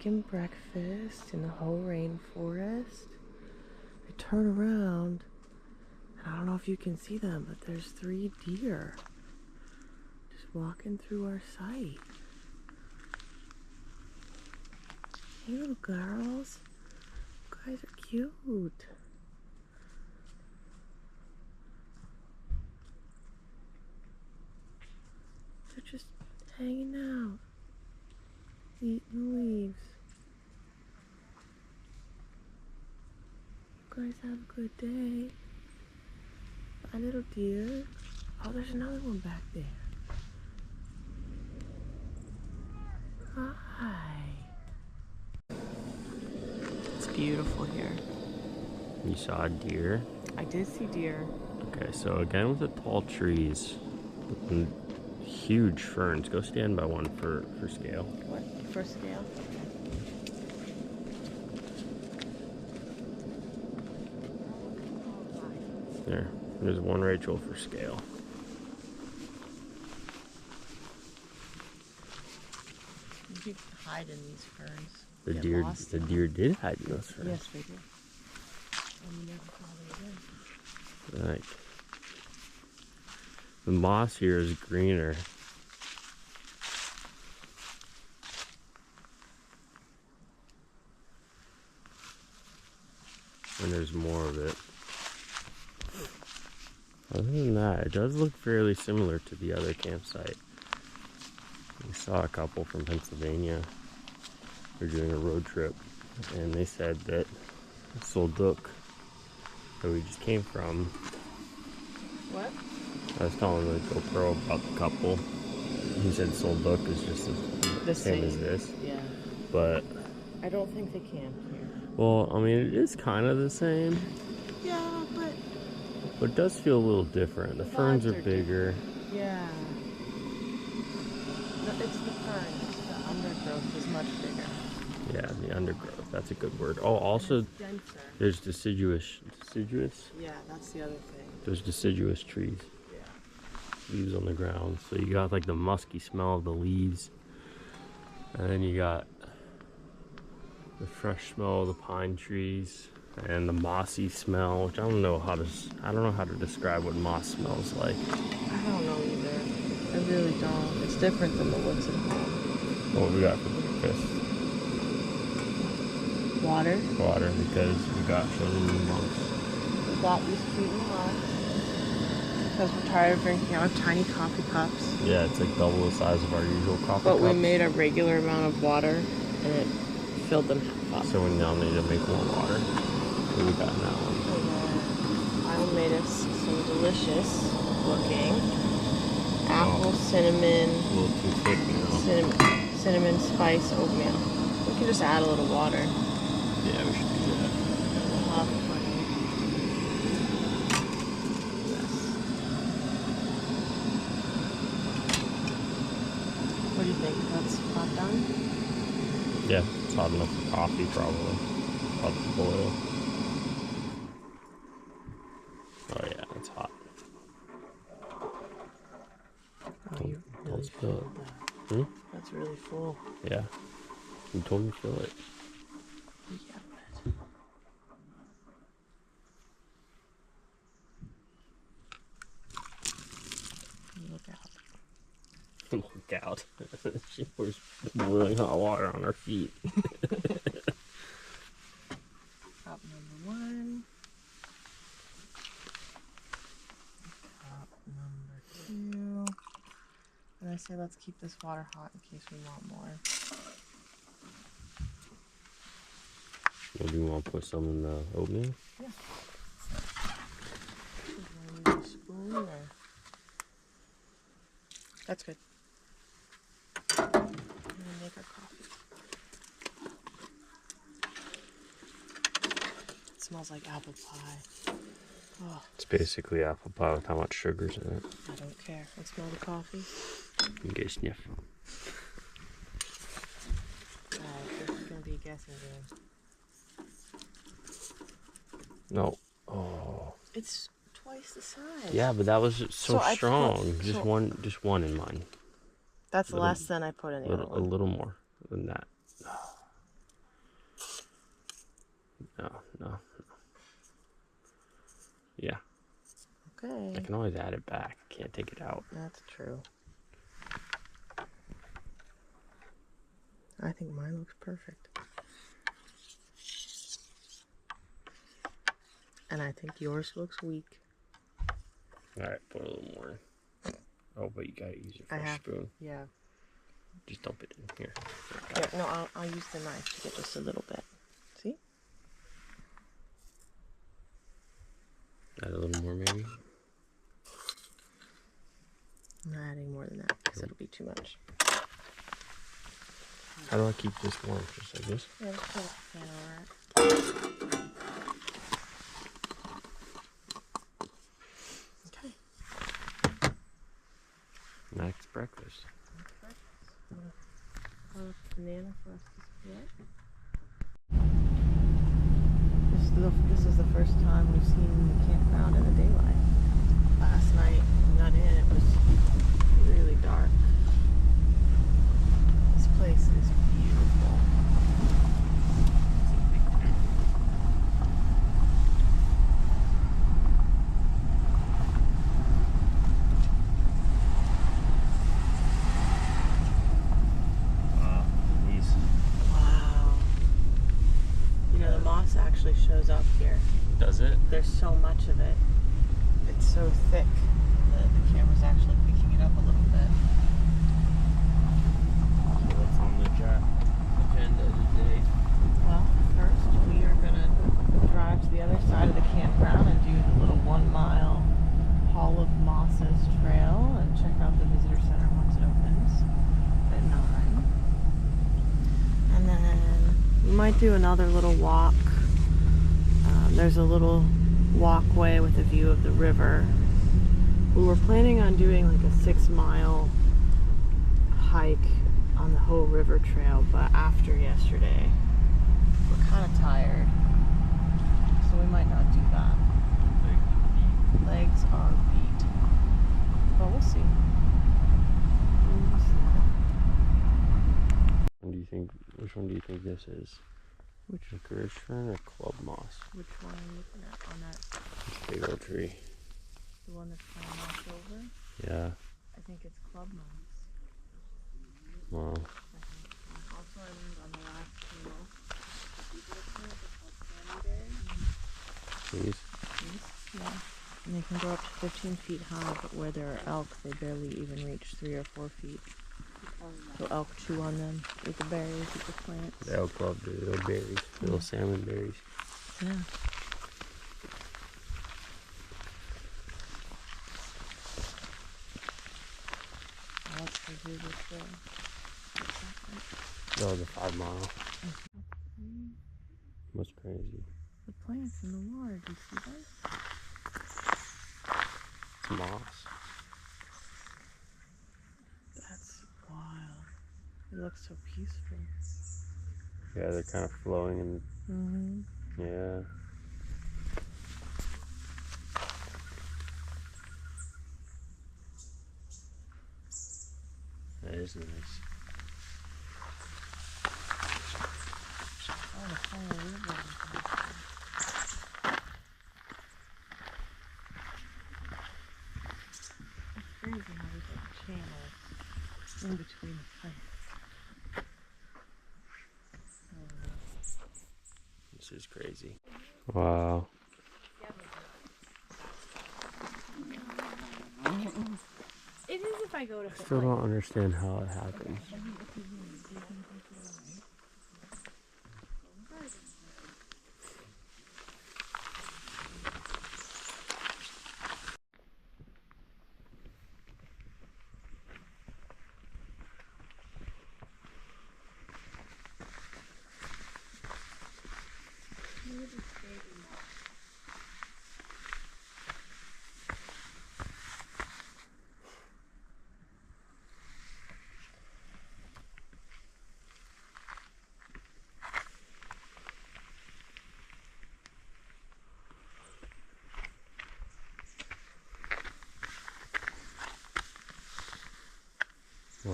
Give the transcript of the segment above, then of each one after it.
making breakfast in the whole rainforest. I turn around, and I don't know if you can see them, but there's 3 deer just walking through our site. Hey, little girls. You guys are cute. They're just hanging out, eating the leaves. You guys have a good day. Bye, little deer. Oh, there's another one back there. Hi. It's beautiful here. You saw a deer? I did see deer. Okay, so again with the tall trees and huge ferns. Go stand by one for scale. What? For scale? There's one Rachel for scale. You could hide in these ferns. The Get deer did hide in those ferns. Yes, they did. And we never saw them again. Right. The moss here is greener. And there's more of it. Other than that, it does look fairly similar to the other campsite. We saw a couple from Pennsylvania. They're doing a road trip, and they said that Solduk, that we just came from. What? I was telling the GoPro about the couple. He said Solduk is just the same as this. Yeah. But I don't think they camped here. well, I mean, it is kind of the same. Yeah, But it does feel a little different. The ferns are bigger. Yeah. No, it's the ferns. The undergrowth is much bigger. Yeah, the undergrowth. That's a good word. Oh, also, Denser. there's deciduous. Deciduous? Yeah, that's the other thing. There's deciduous trees. Yeah. Leaves on the ground. So you got like the musky smell of the leaves. And then you got the fresh smell of the pine trees. And the mossy smell, which I don't know how to describe what moss smells like. I don't know either. I really don't. It's different than the woods at home. What we got for breakfast? Water. Water, because we got children and monks. We got these cute mugs because we're tired of drinking out of tiny coffee cups. Yeah, it's like double the size of our usual coffee But cups. we made a regular amount of water and it filled them half up. So we now need to make more water. What we got in that one? I made us some delicious looking apple cinnamon, A little too thick, you know. cinnamon spice oatmeal. We can just add a little water. Yeah, we should do that. What do you think? That's hot done? Yeah, it's hot enough for coffee, probably. About to boil. Oh yeah, it's hot. Oh, you really Don't spill it. Hmm? That's really full. Yeah. You told me to fill it. Yeah, but... Look out. Look out. She pours boiling hot water on her feet. Cup number 1. Cup number 2. And I say let's keep this water hot in case we want more. Well, do you want to put some in the oatmeal? Yeah. Use a spoon or... That's good. I'm gonna make our coffee. It smells like apple pie. Oh, It's basically apple pie with how much sugar's in it. I don't care. Let's smell the coffee. You get a sniff. Alright, this is gonna be a guessing game. No. Oh. It's twice the size. Yeah, but that was so I strong. put- Just one in mine. That's less than I put in the other A one. little more than that. No. Yeah. Okay. I can always add it back. Can't take it out. That's true. I think mine looks perfect. And I think yours looks weak. Alright, put a little more. Oh, but you gotta use a fresh spoon. Yeah. Just dump it in here. Here, no, I'll use the knife to get just a little bit. See? Add a little more, maybe. I'm not adding more than that because it'll be too much. How do I keep this warm? Just like this? Yeah, just put a fan over it. Okay. Next breakfast. Banana for us to split. This is the first time we've seen the campground in the daylight. Last night we got in, it was really dark. This place is beautiful. Wow. You know, the moss actually shows up here. Does it? There's so much of it. It's so thick that the camera's actually picking it up a little bit. So what's on the agenda today? Well, first we are going to drive to the other side of the campground and do the little 1 mile Hall of Mosses trail and check out the visitor center once it opens at 9. And then we might do another little walk. There's a little walkway with a view of the river. We were planning on doing like a 6-mile hike on the whole river trail, but after yesterday, we're kind of tired, so we might not do that. Legs are beat, but we'll see. Which one do you think this is? Which Licorice fern or club moss? Which one are you looking at on that? This big old tree. The one that's kind of knocked over? Yeah. I think it's club moss. Wow. Also, I learned on the last trail, These? Yeah. And they can go up to 15 feet high, but where there are elk, they barely even reach 3 or 4 feet. So elk chew on them, eat the berries, eat the plants. The elk love the little berries, little salmon berries. Yeah. Let's go do this Oh, the 5 mile. What's crazy? The plants in the water, do you see those? It's moss. That's wild. It looks so peaceful. Yeah, they're kind of flowing and yeah. That is nice. Oh, the whole river. It's crazy how there's like channels in between the plants. This is crazy. Wow. It is if I go to. I still don't understand how it happens. Wow.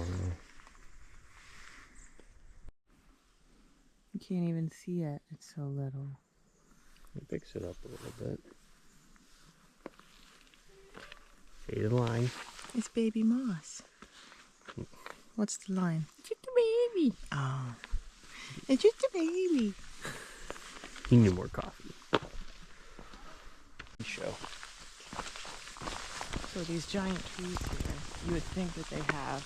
You can't even see it, it's so little. It picks it up a little bit. See the line? It's baby moss. What's the line? It's just a baby. Oh. It's just a baby. You need more coffee. Show. So these giant trees here, you would think that they have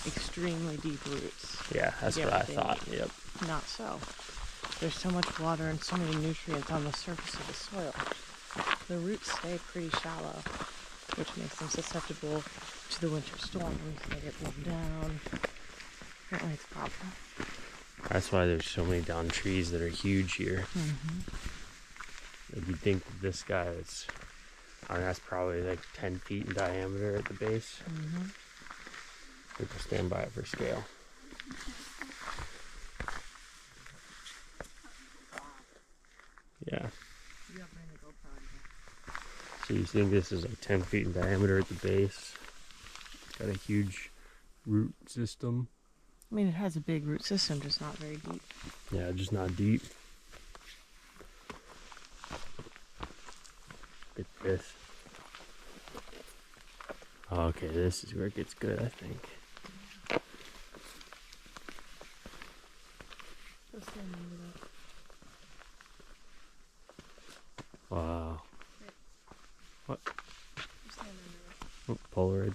extremely deep roots. Yeah, that's Yeah, what I but they thought. Yep. Not so. There's so much water and so many nutrients on the surface of the soil. The roots stay pretty shallow, which makes them susceptible to the winter storms. They get blown down. Apparently it's a problem. That's why there's so many down trees that are huge here. Like you'd think that this guy is, I mean, that's probably like 10 feet in diameter at the base. We can stand by it for scale. Yeah. So you think this is like 10 feet in diameter at the base? Got a huge root system. I mean, it has a big root system, just not very deep. Yeah, just not deep. Look at this. Oh, okay, this is where it gets good, I think. Wow. What? Oh, Polaroid.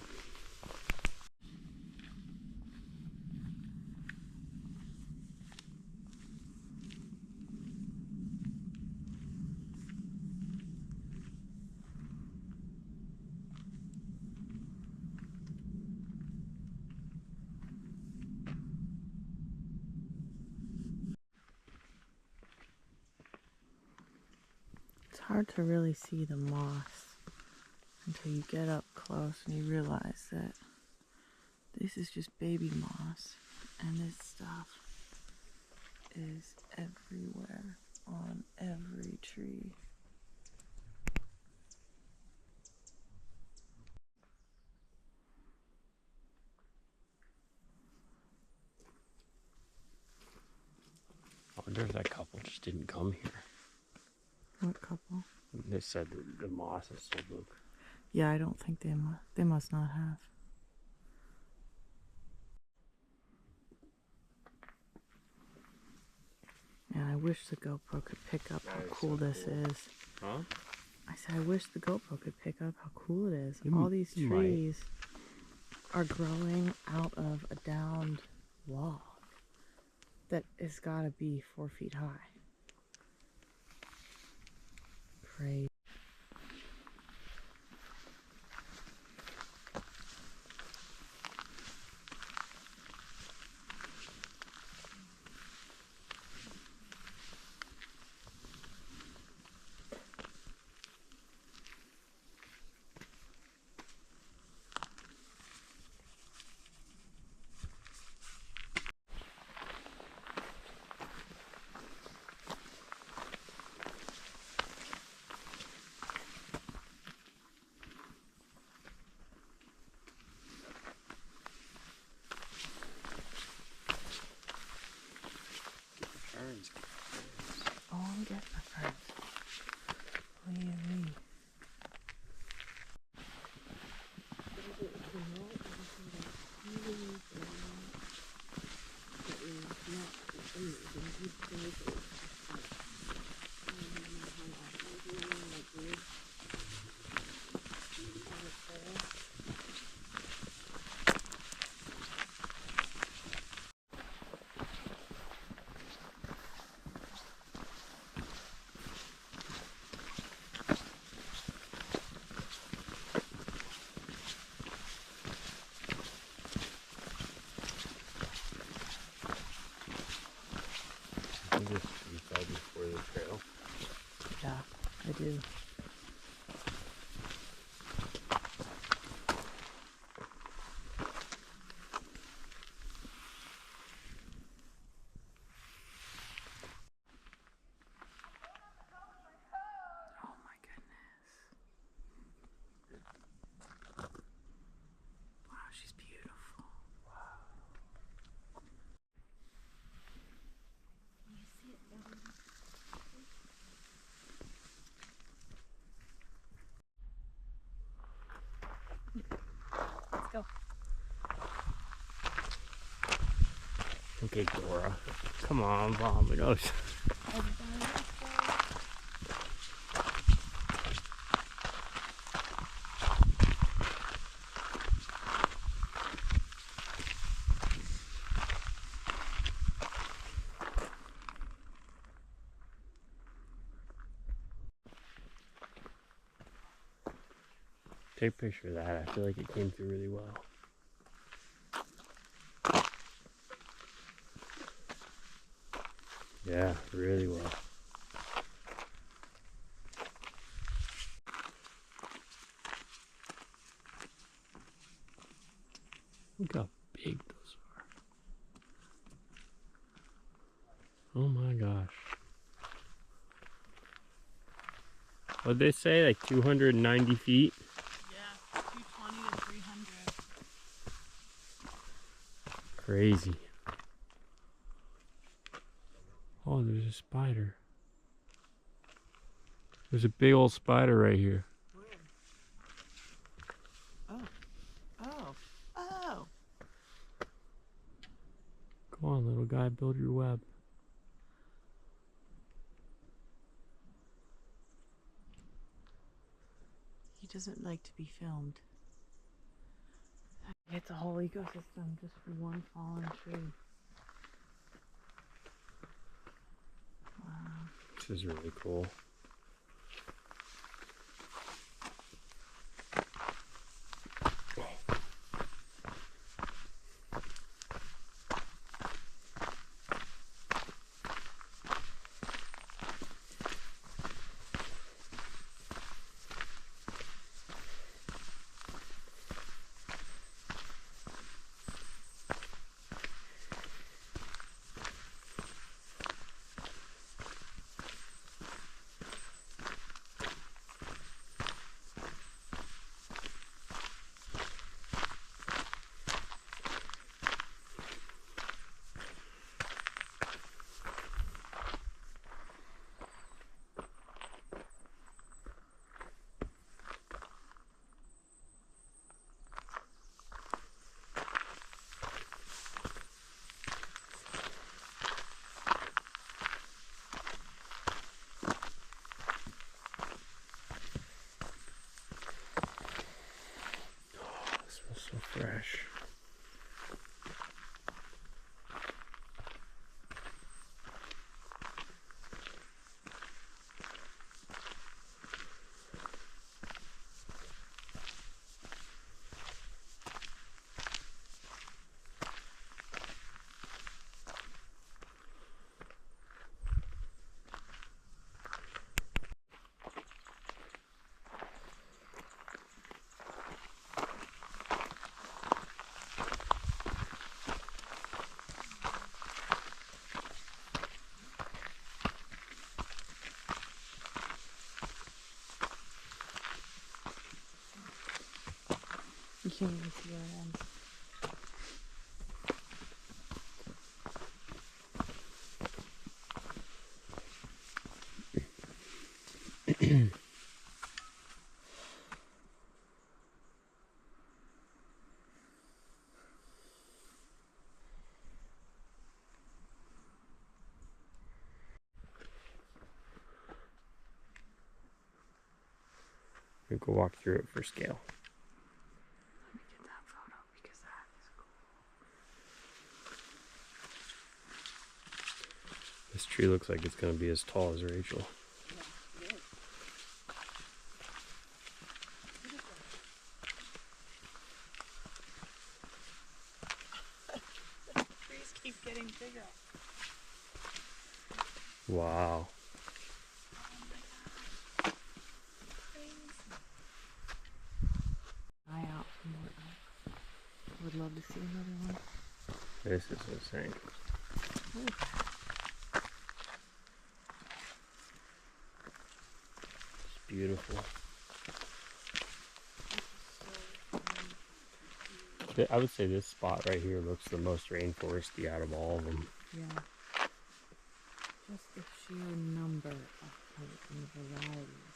It's hard to really see the moss until you get up close and you realize that this is just baby moss, and this stuff is everywhere on every tree. I wonder if that couple just didn't come here. What couple? They said that the moss is so big. Yeah, I don't think they must not have. Man, I wish the GoPro could pick up how cool this is. Huh? I said I wish the GoPro could pick up how cool it is. It All these might. trees are growing out of a downed log that has got to be 4 feet high. Crazy. Oh, I'm getting my friends. Leave me. I think this we fell before the trail. Yeah, I do. Oh my goodness. Wow, she's beautiful. pancake Dora. Come on, Vominos. Take a picture of that. I feel like it came through really well. Yeah, really well. Look how big those are. Oh my gosh. What'd they say? Like 290 feet? Yeah, 220 to 300. Crazy. Oh, there's a spider. There's a big old spider right here. Where? Oh. Oh. Oh. Come on, little guy, build your web. He doesn't like to be filmed. It's a whole ecosystem just for one fallen tree. Wow. This is really cool. Smells so fresh. You can't even see where it ends. We can walk through it for scale. Let me get that photo because that is cool. This tree looks like it's going to be as tall as Rachel. Yeah, it is. Trees keep getting bigger. Wow. Eye out for more elk. I would love to see another one. This is insane. It's beautiful. I would say this spot right here looks the most rainforesty out of all of them. Yeah. Just the sheer number of plants and the varieties.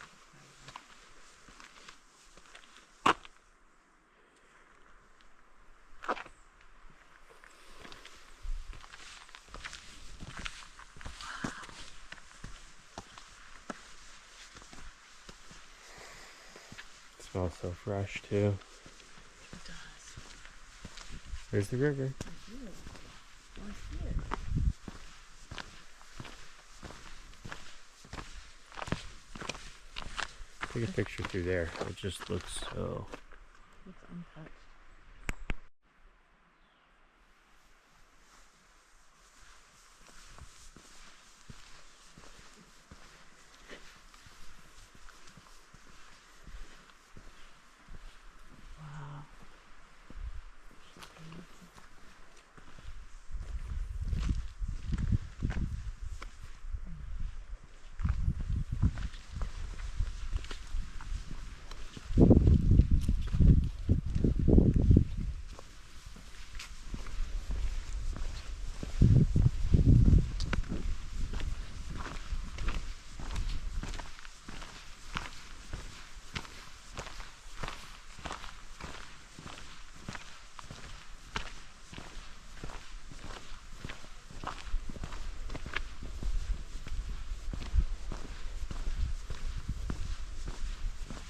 smells so fresh too. It does. There's the river. I see it. Oh, I see it. Take a picture through there. It just looks so. Looks untouched. Wow.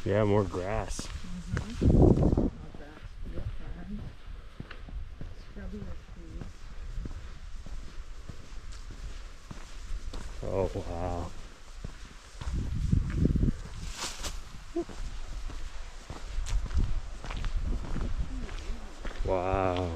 Yeah, more grass. More grass. Real fern. Scrubby trees. Oh, wow. Wow.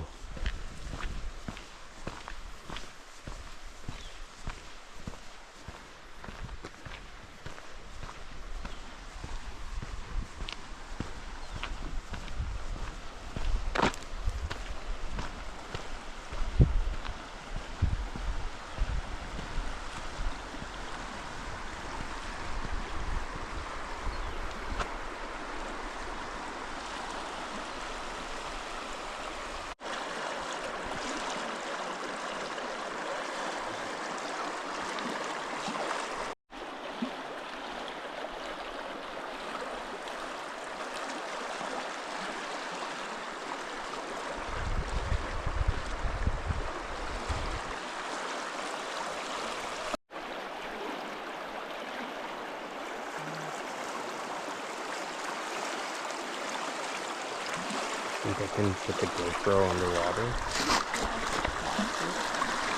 Think I can put the GoPro underwater?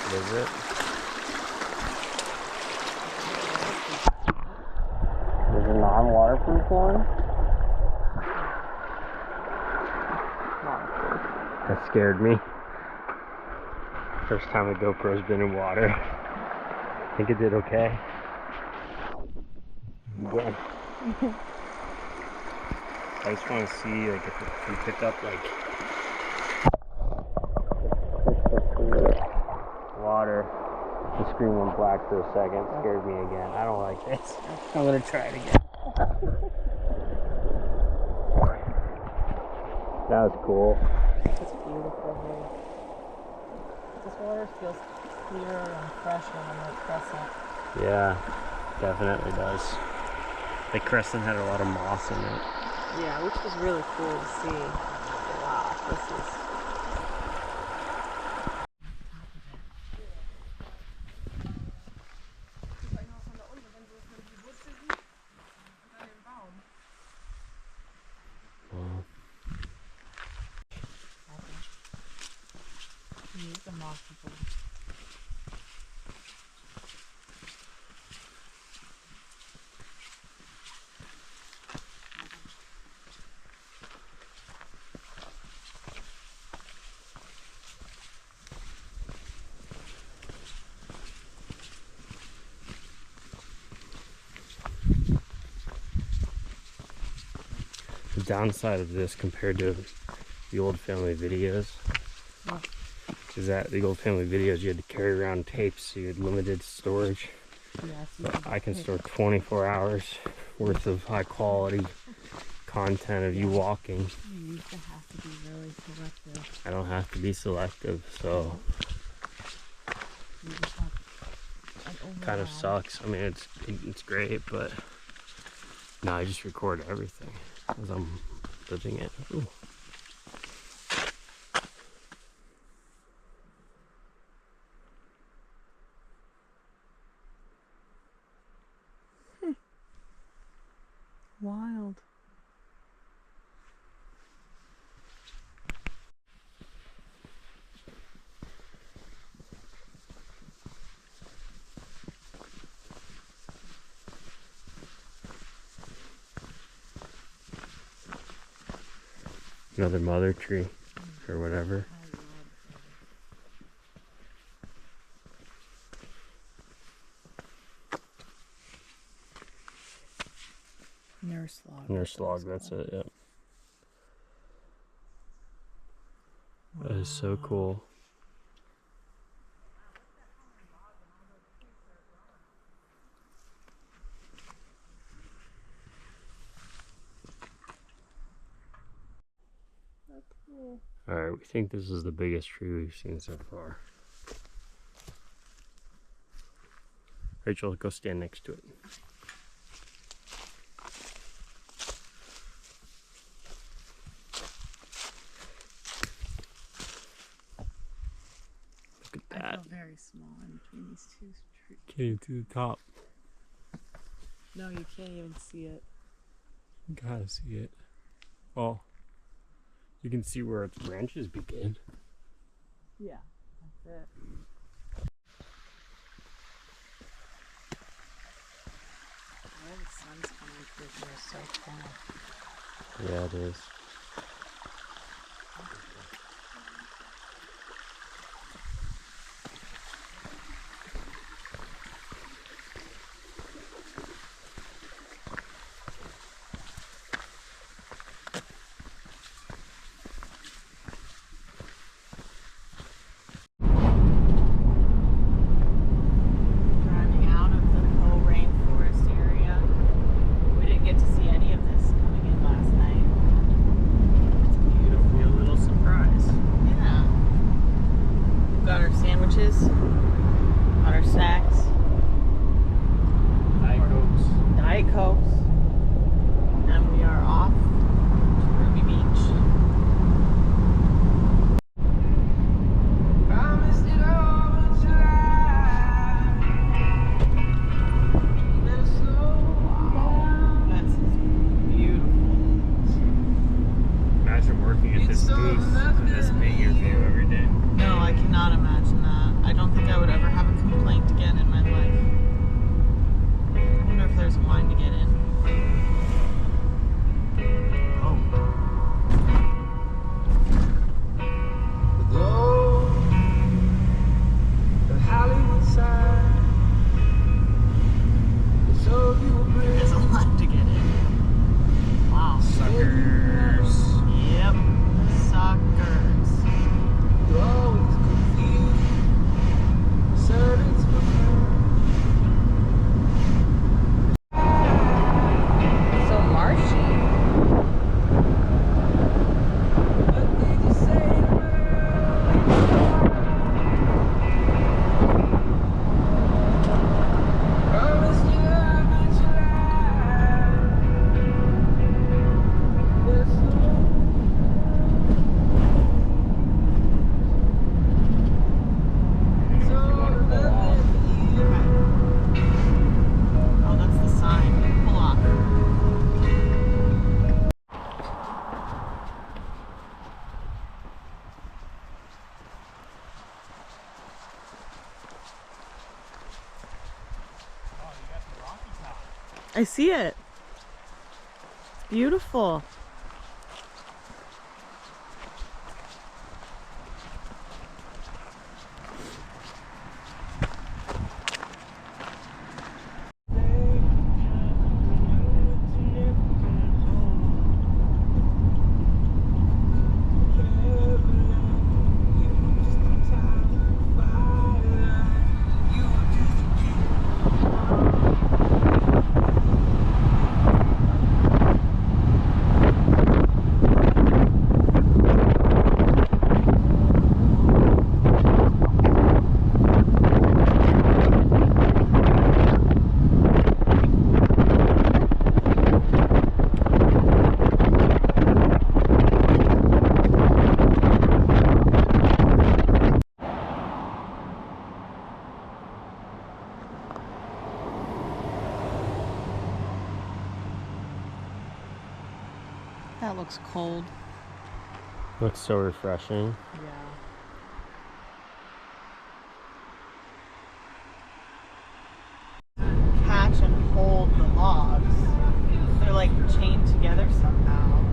What is it? There's a non-waterproof one? That scared me. First time the GoPro's been in water. I think it did okay. Good. I just want to see like if it can pick up like water. The screen went black for a second. Scared me again. I don't like this. I'm gonna try it again. That was cool. It's beautiful here. This water feels clear and fresh when I'm at Crescent. Yeah, definitely does. The crescent had a lot of moss in it. Yeah, which was really cool to see. Wow, this is. Use the mossy bowl. The downside of this compared to the old family videos is that the old family videos you had to carry around tapes, so you had limited storage. Yes, But I can store 24 hours worth of high quality content of you walking. You used to have to be really selective. I don't have to be selective, so You just have an kind of overlap. sucks. I mean, it's great, but now I just record everything as I'm living it. Ooh. Wild. Another mother tree or whatever. Nurse log. Nurse log, that's it, yep. That is so cool. That's cool. Alright, we think this is the biggest tree we've seen so far. Rachel, go stand next to it. Look at I that. feel very small in between these two trees. Came to the top. No, you can't even see it. Gotta see it. Well, you can see where its branches begin. Yeah, that's it. Where the sun's coming through here is so cool. Yeah, it is. Driving out of the whole rainforest area. We didn't get to see any of this coming in last night. It's beautiful. Be a little surprise. Yeah. We've got our sandwiches, got our snacks, Diet Cokes, and we are off to Ruby Beach. That's beautiful. Imagine working at this booth and this being your view every day. No, I cannot imagine that. I don't think I would ever have a complaint again in my life. I wonder if there's a line to get in. Oh. There's a line to get in. Wow. Suckers. Yep. Suckers. So marshy. Oh, that's the sign. Pull off. I see it. It's beautiful. That looks cold. Looks so refreshing. Yeah. Catch and hold the logs. They're like chained together somehow.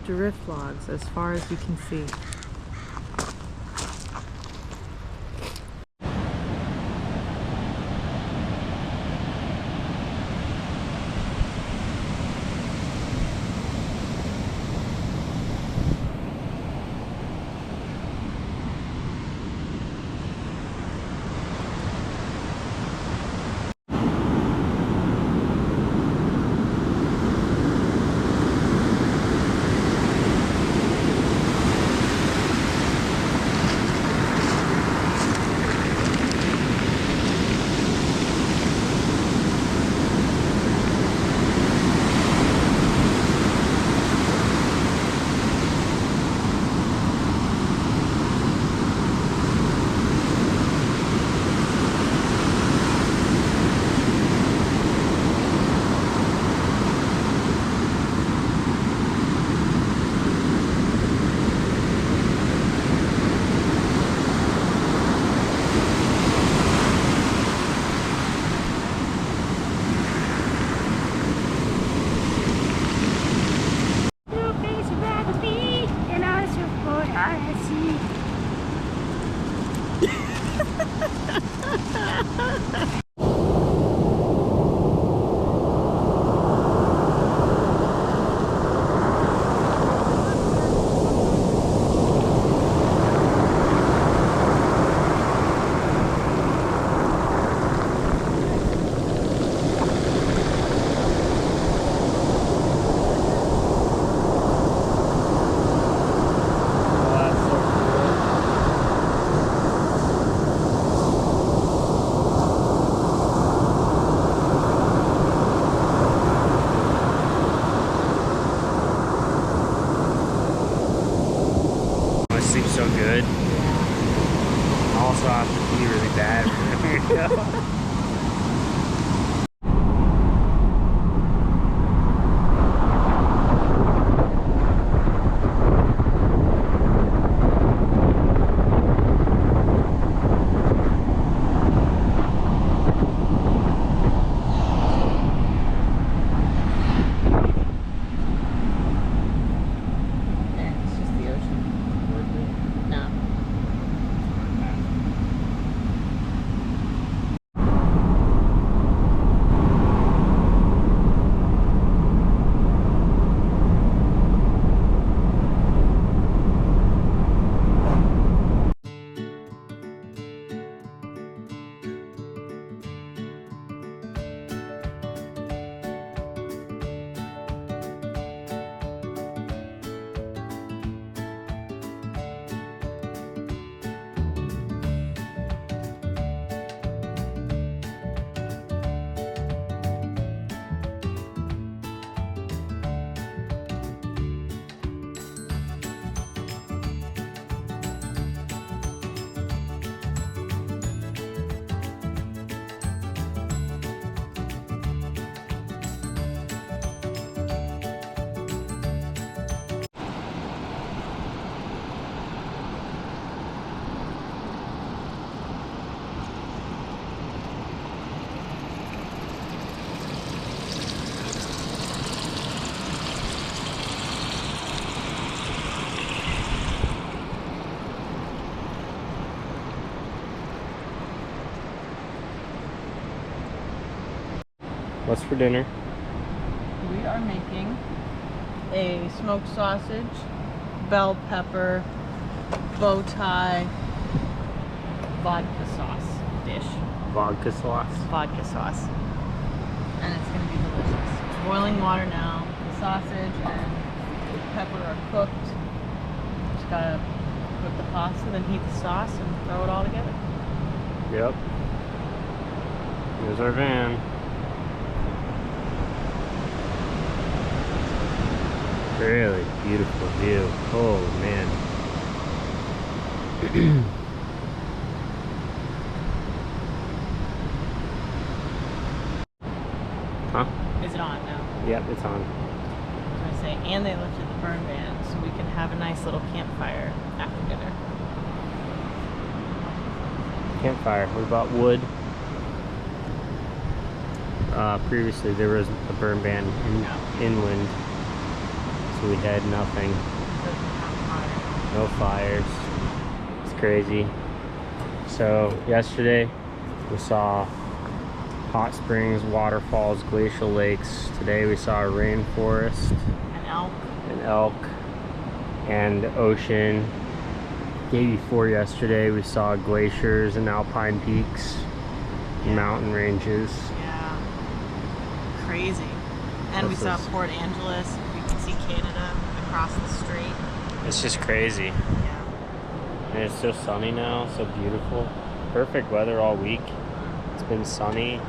drift logs as far as you can see. Seems so good. Also, I have to pee really bad. It's just the ocean. No. What's for dinner? We are making a smoked sausage, bell pepper, bow tie, vodka sauce dish. Vodka sauce. Vodka sauce. And it's going to be delicious. It's boiling water now. The sausage and the pepper are cooked. Just gotta cook the pasta, then heat the sauce and throw it all together. Yep. Here's our van. Really beautiful view. Oh man. Huh? Is it on now? Yep, it's on. I was gonna say, and they lifted the burn ban, so we can have a nice little campfire after dinner. Campfire. We bought wood. Previously there was a burn ban inland, so we had nothing. No fires. It's crazy. So yesterday we saw hot springs, waterfalls, glacial lakes. Today we saw a rainforest, An elk. And ocean. Day before yesterday we saw glaciers and alpine peaks, mountain ranges. Yeah. Crazy. And we saw Port Angeles. We could see Canada across the street. It's just crazy. Yeah. And it's so sunny now, so beautiful. Perfect weather all week. It's been sunny,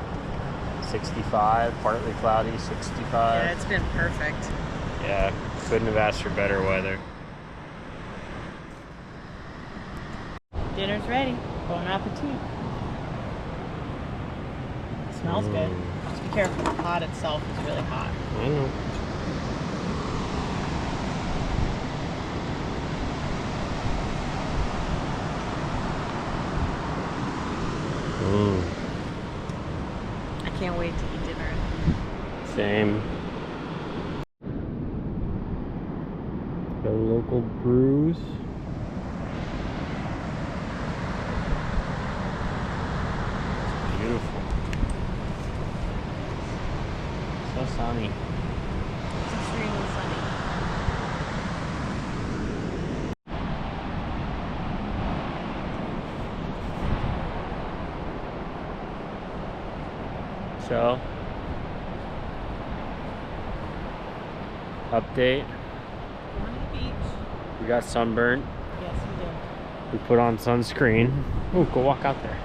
65, partly cloudy, 65. Yeah, it's been perfect. Yeah, couldn't have asked for better weather. Dinner's ready. Bon appetit. It smells good. Just be careful, the pot itself is really hot. I know. I can't wait to eat dinner. Same. The local brews. Beautiful. So sunny. It's extremely sunny. So, update. Going to the beach. We got sunburnt. Yes, we did. We put on sunscreen. Oh, go walk out there.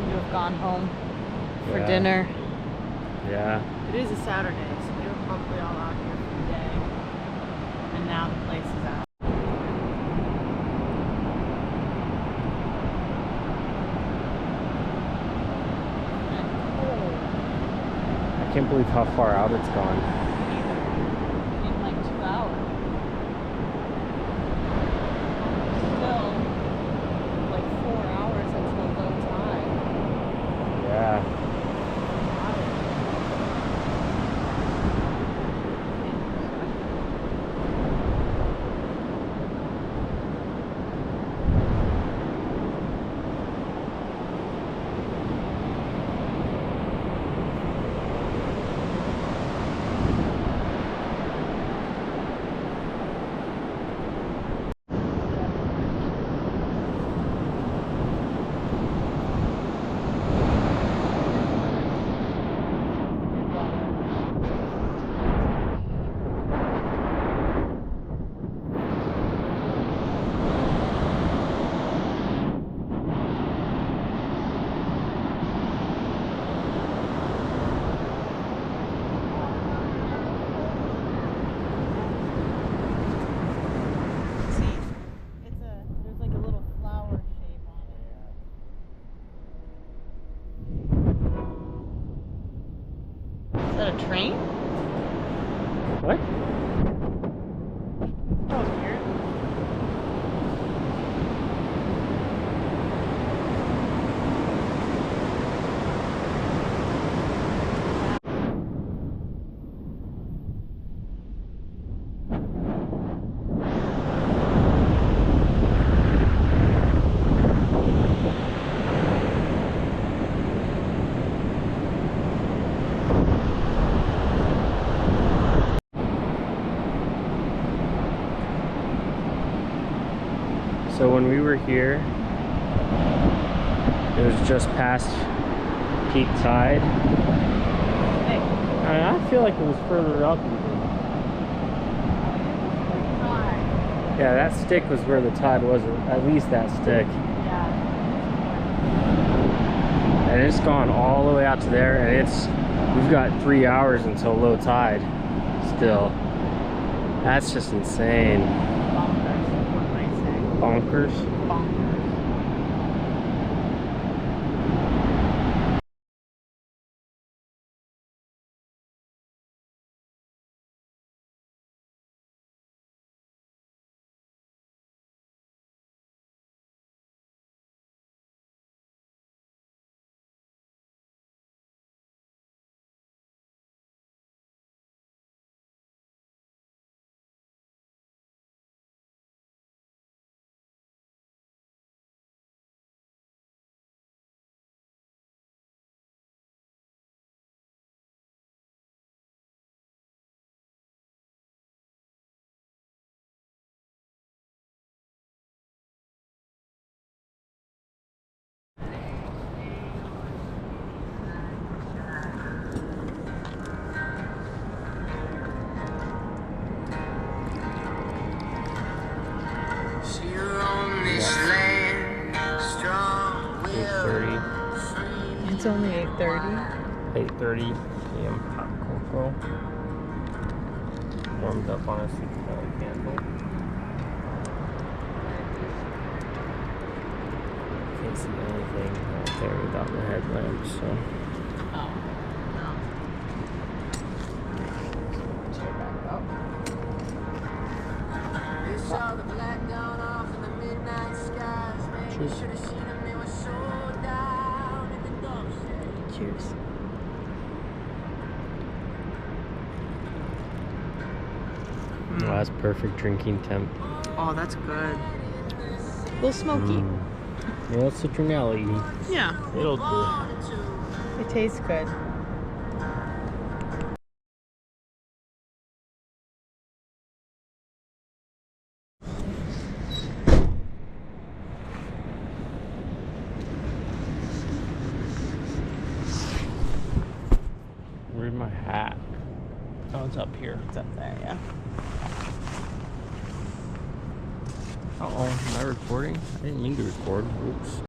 You have gone home for Yeah. dinner. Yeah. It is a Saturday, so they were probably all out here for the day. And now the place is out. I can't believe how far out it's gone. In like 2 hours. Still like 4 hours until low tide. Yeah. There's like a little flower shape on it. Is that a train? What? That was weird. So when we were here, it was just past peak tide. Hey, I feel like it was further up even. hi. Yeah, that stick was where the tide was, at least that stick. Yeah. And it's gone all the way out to there, and we've got 3 hours until low tide still. That's just insane. Bonkers, one might say. Bonkers. Bonkers. It's only 8:30. 8:30 p.m. hot cocoa. Warmed up on a super candle. Can't see anything out there without the headlamps, so. Oh, no. Saw the black dawn off in the midnight skies. Man, you Cheers. should have seen them. They were so down in the dumps. Cheers. Oh, that's perfect drinking temp. Oh, that's good. A little smoky. Yeah, it's citronelli. Yeah, It'll do. it tastes good. Where's my hat? Oh, it's up here. It's up there, yeah. Uh-oh, am I recording? I didn't mean to record. Oops.